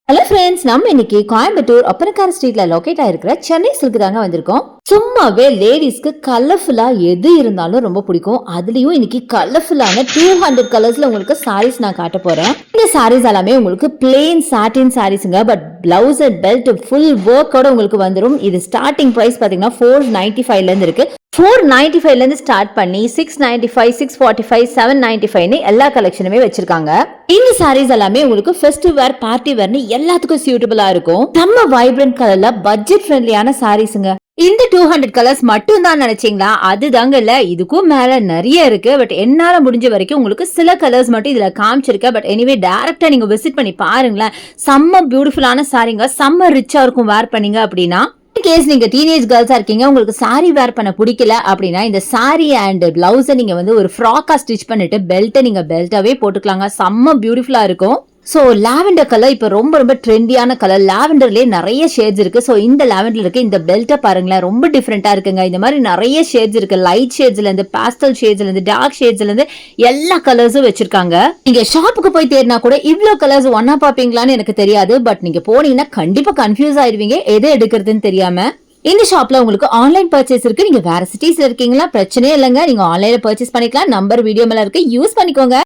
Hello friends, நம்ம இன்னைக்கு கோயம்புத்தூர் ஒப்பனக்கார ஸ்ட்ரீட்ல லொகேட் ஆயிருக்கிற சென்னை சில்க் தாங்க வந்திருக்கோம். சும்மாவே லேடிஸ்க்கு கலர்ஃபுல்லா எது இருந்தாலும் ரொம்ப பிடிக்கும். அதுலயும் இன்னைக்கு கலர்ஃபுல்லான 200 கலர்ஸ்ல உங்களுக்கு சாரீஸ் நான் காட்ட போறேன். இந்த சாரீஸ் எல்லாமே உங்களுக்கு பிளெயின் சாட்டின் சாரீஸ்ங்க. But blouse and belt full ஒர்க்கோட உங்களுக்கு வந்துடும். இது ஸ்டார்டிங் பிரைஸ் பாத்தீங்கன்னா 495ல இருந்து இருக்கு. 495ல இருந்து ஸ்டார்ட் பண்ணி 695, 645, 795 எல்லா கலெக்ஷனுமே வச்சிருக்காங்க. இந்த சாரீஸ் எல்லாமே உங்களுக்கு ஃபெஸ்டிவ் வேர், பார்ட்டி வேர்னு எல்லாத்துக்கும் சூட்டபிளா இருக்கும். நம்ம வைப்ரண்ட் கலர்ல பட்ஜெட் ஃப்ரெண்ட்லியான சாரீஸ்ங்க. இந்த 200 கலர்ஸ் மட்டும் தான் நினைச்சீங்களா? அதுதாங்க இல்ல, இதுக்கும் மேல நிறைய இருக்கு. பட் என்னால முடிஞ்ச வரைக்கும் உங்களுக்கு சில கலர்ஸ் மட்டும் இதுல காமிச்சிருக்கேன். பட் எனிவே டைரக்டா நீங்க விசிட் பண்ணி பாருங்களேன். செம்ம பியூட்டிஃபுல்லான சாரீங்க, செம்ம ரிச்சா இருக்கும் வேர் பண்ணீங்க அப்படின்னா. கேஸ் நீங்க டீனேஜ் கேர்ள்ஸா இருக்கீங்க, உங்களுக்கு சாரி வேர் பண்ண பிடிக்கல அப்படின்னா இந்த சாரி அண்ட் பிளவுஸை நீங்க வந்து ஒரு ஃப்ராக்கா ஸ்டிச் பண்ணிட்டு பெல்ட்டை நீங்க பெல்ட்டாவே போட்டுக்கலாங்க. செம்ம பியூட்டிஃபுல்லா இருக்கும். ஸோ லாவெண்டர் கலர் இப்போ ரொம்ப ரொம்ப ட்ரெண்டியான கலர். லாவெண்டர்லேயே நிறைய ஷேட்ஸ் இருக்கு. ஸோ இந்த லாவெண்டர் இருக்கு, இந்த பெல்ட்டை பாருங்களேன், ரொம்ப டிஃப்ரெண்டா இருக்குங்க. இந்த மாதிரி நிறைய ஷேட்ஸ் இருக்கு. லைட் ஷேட்ஸ்ல இருந்து பாஸ்டல் ஷேட்ஸ்ல இருந்து டார்க் ஷேட்ஸ்ல இருந்து எல்லா கலர்ஸும் வச்சிருக்காங்க. நீங்க ஷாப்புக்கு போய் தேடினா கூட இவ்வளோ கலர்ஸ் ஒன்னா பாப்பீங்களான்னு எனக்கு தெரியாது. பட் நீங்க போனீங்கன்னா கண்டிப்பா கன்ஃபியூஸ் ஆயிருவீங்க எதை எடுக்கிறதுன்னு தெரியாம. இந்த ஷாப்ல உங்களுக்கு ஆன்லைன் பர்ச்சேஸ் இருக்கு. நீங்க வேற சிட்டிஸ்ல இருக்கீங்களா, பிரச்சனையே இல்லைங்க, நீங்க ஆன்லைன்ல பர்ச்சேஸ் பண்ணிக்கலாம். நம்பர் வீடியோ மேல இருக்கு, யூஸ் பண்ணிக்கோங்க.